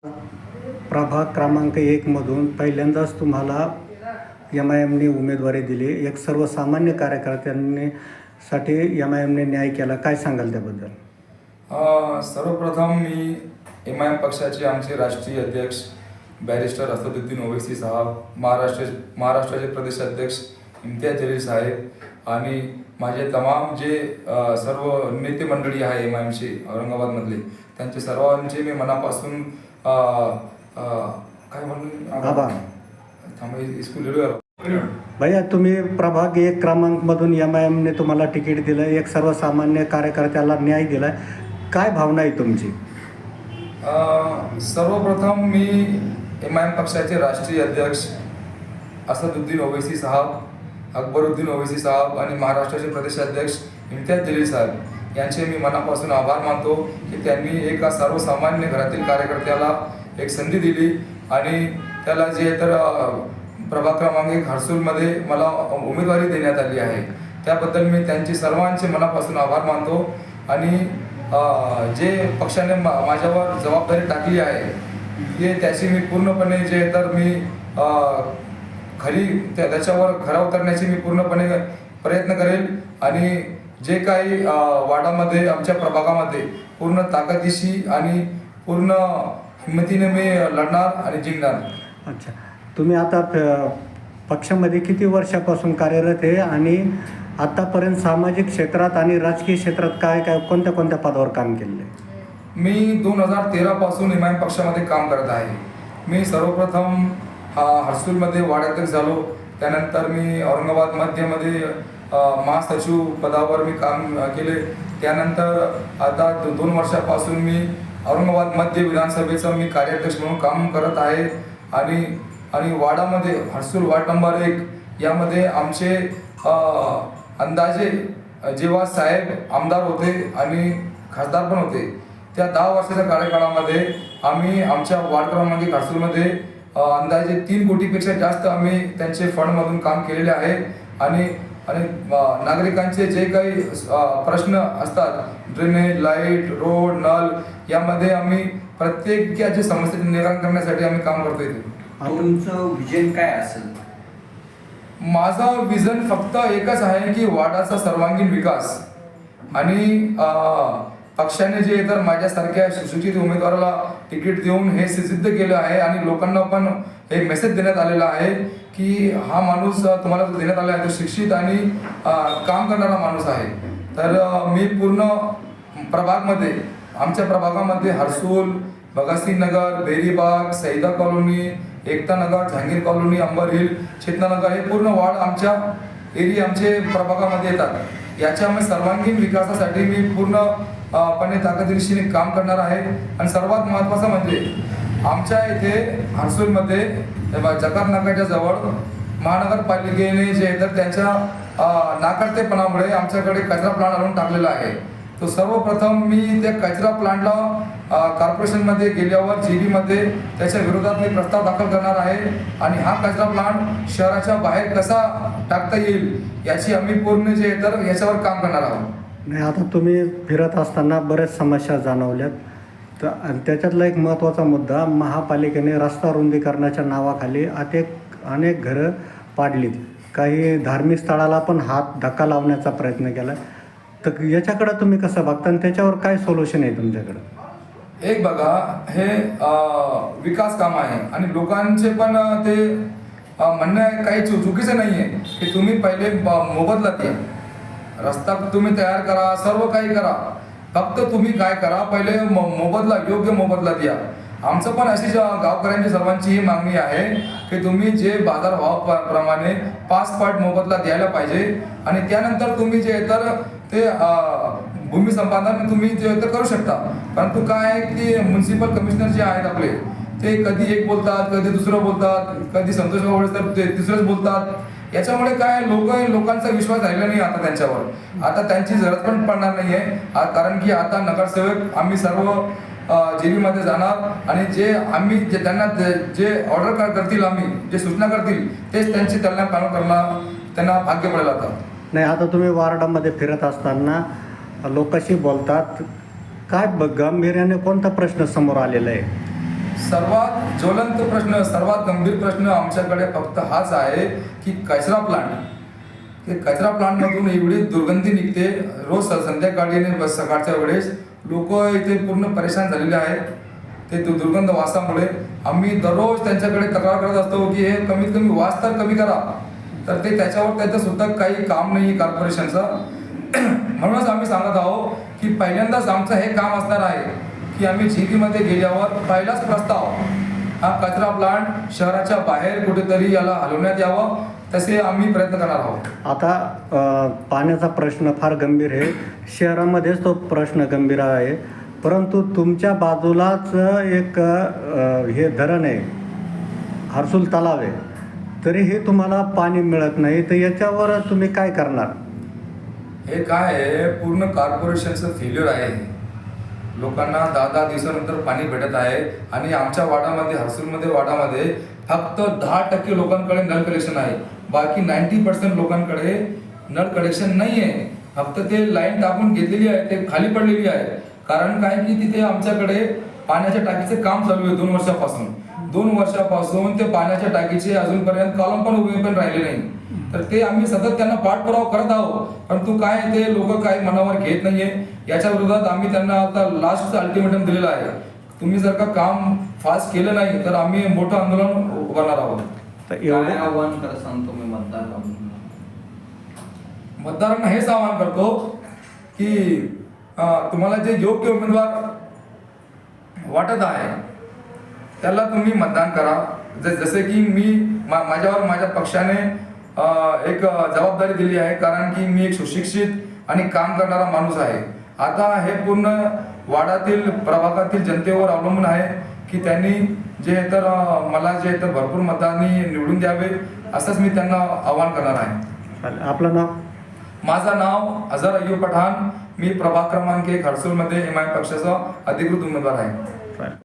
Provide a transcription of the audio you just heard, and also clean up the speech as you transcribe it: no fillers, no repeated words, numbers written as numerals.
प्रभाग क्रमांक 1 मधून पहिल्यांदाच तुम्हाला MIMने उमेदवारी दिली. एक सर्वसामान्य कार्यकर्त्यांनी साठी MIMने न्याय केला. काय सांगाल त्याबद्दल? सर्वप्रथम मी MIM पक्षाचे आमचे राष्ट्रीय अध्यक्ष बॅरिस्टर असदुद्दीन ओवैसी साहेब, महाराष्ट्राचे प्रदेश अध्यक्ष इम्तियाज जलील साहेब आणि माझे तमाम जे सर्व नेते मंडळी आहे MIMचे औरंगाबादमधले, त्यांचे सर्वांचे मी मनापासून काय म्हणून आभार. स्कूल भैया, तुम्ही प्रभाग 1 क्रमांक मधून MIMने तुम्हाला तिकीट दिलं, एक सर्वसामान्य कार्यकर्त्याला न्याय दिला. काय भावना आहे तुमची? सर्वप्रथम मी MIM पक्षाचे राष्ट्रीय अध्यक्ष असदुद्दीन ओवैसी साहेब, अकबरुद्दीन ओवैसी साहेब आणि महाराष्ट्राचे प्रदेश अध्यक्ष इम्तियाज जलील साहेब यांचे मी मनापासून आभार मानतो की त्यांनी एका सर्वसामान्य घरातील कार्यकर्त्याला एक संधी दिली आणि त्याला जे तर प्रभाग क्रमांक 1 हर्सूलमध्ये मला उमेदवारी देण्यात आली आहे. त्याबद्दल मी त्यांचे सर्वांचे मनापासून आभार मानतो आणि जे पक्षाने माझ्यावर जबाबदारी टाकली आहे हे त्याची मी पूर्णपणे जे तर मी त्याच्यावर खरा उतरण्याची मी पूर्णपणे प्रयत्न करेल आणि जे काही वार्डामध्ये आमच्या प्रभागामध्ये पूर्ण ताकदीशी आणि पूर्ण हिंमतीने मी लढणार आणि जिंकणार. अच्छा, तुम्ही आता पक्षामध्ये किती वर्षापासून कार्यरत आहे आणि आतापर्यंत सामाजिक क्षेत्रात आणि राजकीय क्षेत्रात काय कोणत्या पदावर काम केलेलं आहे? मी 2013 पासून MIM पक्षामध्ये काम करत आहे. मी सर्वप्रथम हर्सूलमध्ये वार्डाध्यक्ष झालो. त्यानंतर मी औरंगाबाद मध्यमध्ये महासचिव पदावर मी काम केले. त्यानंतर आता 2 वर्षापासून मी औरंगाबाद मध्य विधानसभेचं मी कार्याध्यक्ष म्हणून काम करत आहे आणि वार्डामध्ये हर्सूल वार्ड नंबर 1 यामध्ये आमचे अंदाजे जेव्हा साहेब आमदार होते आणि खासदार पण होते त्या 10 वर्षाच्या कार्यकाळामध्ये आम्ही आमच्या वार्ड क्रमांक 1 हर्सूलमध्ये अंदाजे 3 कोटीपेक्षा जास्त आम्ही त्यांचे फंडमधून काम केलेले आहे आणि नागरिकांचे जे काही प्रश्न असतात, ड्रेनेज, लाईट, रोड, नल यामध्ये आम्ही प्रत्येकाच्या समस्येचे निराकरण करण्यासाठी आम्ही काम करतोय. तुमचं विजन काय असेल? माझं विजन फक्त एकच आहे की वार्डाचा सर्वांगीण विकास आणि पक्षाने जे तर माझ्यासारख्या सुशिक्षित उमेदवाराला तिकीट देऊन हे सिद्ध केलं आहे आणि लोकांना पण एक मेसेज देण्यात आलेला आहे की हा माणूस तुम्हाला जो देण्यात आला आहे तो शिक्षित आणि काम करणारा माणूस आहे. तर मी पूर्ण प्रभागमध्ये आमच्या प्रभागामध्ये हर्सूल, भगतसिंग नगर, बेरीबाग, सैदा colony, Ekta Nagar, Jahangir colony, Ambar hill, चेतना नगर हे पूर्ण वार्ड आमच्या एरिया आमचे प्रभागामध्ये येतात. याच्यामुळे सर्वांगीण विकासासाठी मी पूर्णपणे ताकदीनिशीने काम करणार आहे. आणि सर्वात महत्त्वाचं म्हणजे आमच्या इथे हर्सूलमध्ये जकार नाक्याच्या जवळ महानगरपालिकेने जे तर त्यांच्या नाकर्तेपणामुळे आमच्याकडे कचरा प्लांट आणून टाकलेला आहे. तो सर्वप्रथम मी त्या कचरा प्लांटला कॉर्पोरेशनमध्ये गेल्यावर JBमध्ये त्याच्या विरोधात मी प्रस्ताव दाखल करणार आहे आणि हा कचरा प्लांट शहराच्या बाहेर कसा टाकता येईल याची आम्ही पूर्ण जे तर याच्यावर काम करणार आहोत. नाही, आता तुम्ही फिरत असताना बऱ्याच समस्या जाणवल्यात, तर त्याच्यातला एक महत्त्वाचा मुद्दा, महापालिकेने रस्ता रुंदीकरणाच्या नावाखाली अनेक घरं पाडलीत. काही धार्मिक स्थळाला पण धक्का लावण्याचा प्रयत्न केला. तर याच्याकडं तुम्ही कसं बघता आणि त्याच्यावर काय सोल्युशन आहे तुमच्याकडं? एक बघा, हे विकास काम आहे आणि लोकांचे पण ते म्हणणं काही चुकीचं नाही आहे की तुम्ही पहिले मोबदला द्या, रस्ता तुम्ही तयार करा, सर्व काही करा, फक्त तुम्ही काय करा, पहिले मोबदला, योग्य मोबदला द्या. आमचं पण अशी गावकऱ्यांची सर्वांची ही मागणी आहे की तुम्ही जे बाजारभावाप्रमाणे 5 पट मोबदला द्यायला पाहिजे आणि त्यानंतर तुम्ही जे तर ते भूमी संपादन तुम्ही जे तर करू शकता. परंतु काय आहे की म्युन्सिपल कमिशनर जे आहेत आपले, ते कधी एक बोलतात, कधी दुसरं बोलतात, कधी संतोष बावळे तर ते तिसरंच बोलतात. याच्यामुळे काय लोकांचा विश्वास राहिला नाही आता त्यांच्यावर. आता त्यांची गरज पण पडणार नाही आहे, कारण की आता नगरसेवक आम्ही सर्व JBमध्ये जाणार आणि त्यांना जे ऑर्डर करतील, आम्ही जे सूचना करतील तेच त्यांना पालन करणं त्यांना भाग्य पडेल. आता नाही, आता तुम्ही वार्डामध्ये फिरत असताना लोकांशी बोलतात, काय गांभीर्याने कोणता प्रश्न समोर आलेला आहे? सर्वात ज्वलंत प्रश्न, सर्वात गंभीर प्रश्न आमच्याकडे फक्त हाच आहे की कचरा प्लांट. ते कचरा प्लांटमधून एवढी दुर्गंधी निघते रोज संध्याकाळी आणि बस सकाळच्या वेळेस. लोक इथे पूर्ण परेशान झालेले आहेत ते दुर्गंध वासामुळे. आम्ही दररोज त्यांच्याकडे तक्रार करत असतो की हे कमीत कमी वास तर कमी करा, तर ते त्याच्यावर त्याचं सुद्धा काही काम नाही कॉर्पोरेशनचं. म्हणूनच आम्ही सांगत आहोत की पहिल्यांदाच आमचं हे काम असणार आहे की आम्ही जीपीमध्ये गेल्यावर पहिलाच प्रस्ताव हा कचरा प्लांट शहराच्या बाहेर कुठेतरी याला हलवण्यात यावं, तसे आम्ही प्रयत्न करणार आहोत. आता पाण्याचा प्रश्न फार गंभीर आहे, शहरामध्येच तो प्रश्न गंभीर आहे, परंतु तुमच्या बाजूलाच एक हे धरण आहे, हर्सुल तलाव आहे, तरीही तुम्हाला पाणी मिळत नाही, तर याच्यावर तुम्ही काय करणार? हे काय आहे, पूर्ण कॉर्पोरेशनचं फेल्युअर आहे. लोकांना 10 दिवसानंतर पाणी भेटत आहे आणि आमच्या वाडामध्ये, हर्सुलमध्ये वाडामध्ये फक्त 10% लोकांकडे नळ कनेक्शन आहे. बाकी 90% लोकांकडे नळ कनेक्शन नाही आहे. फक्त ते लाईन टाकून घेतलेली आहे, ते खाली पडलेली आहे. कारण काय की तिथे आमच्याकडे पाण्याच्या टाकीचे काम चालू आहे 2 वर्षापासून. 2 वर्षापासून ते पाण्याच्या टाकीचे अजूनपर्यंत कॉलम पण उभे पण राहिले नाही. तर ते आम्ही सतत त्यांना पाठपुरावा करत आहोत, परंतु काय ते लोक काही मनावर घेत नाहीये. याच्या विरोधात आम्ही त्यांना आता लास्टचं अल्टिमेटम दिलेलं आहे. तुम्ही जर का काम फास्ट केलं नाही तर आम्ही मोठं आंदोलन उभारणार आहोत. तर काय आव्हान करा सांगतो मी मतदारांना हेच आवाहन करतो की तुम्हाला जे योग्य उमेदवार वाटत आहे त्याला तुम्ही मतदान करा. जसे की मी माझ्यावर माझ्या पक्षाने एक जबाबदारी दिली आहे, कारण की मी एक सुशिक्षित आणि काम करणारा माणूस आहे. आता हे पूर्ण वाडातील प्रभागातील जनतेवर अवलंबून आहे की त्यांनी जे तर मला जे तर भरपूर मतांनी निवडून द्यावे, असंच मी त्यांना आवाहन करणार आहे. आपलं नाव? माझं नाव अझर अय्यूब पठाण. मी प्रभाग क्रमांक 1 हर्सुलमध्ये MI पक्षाचा अधिकृत उमेदवार आहे.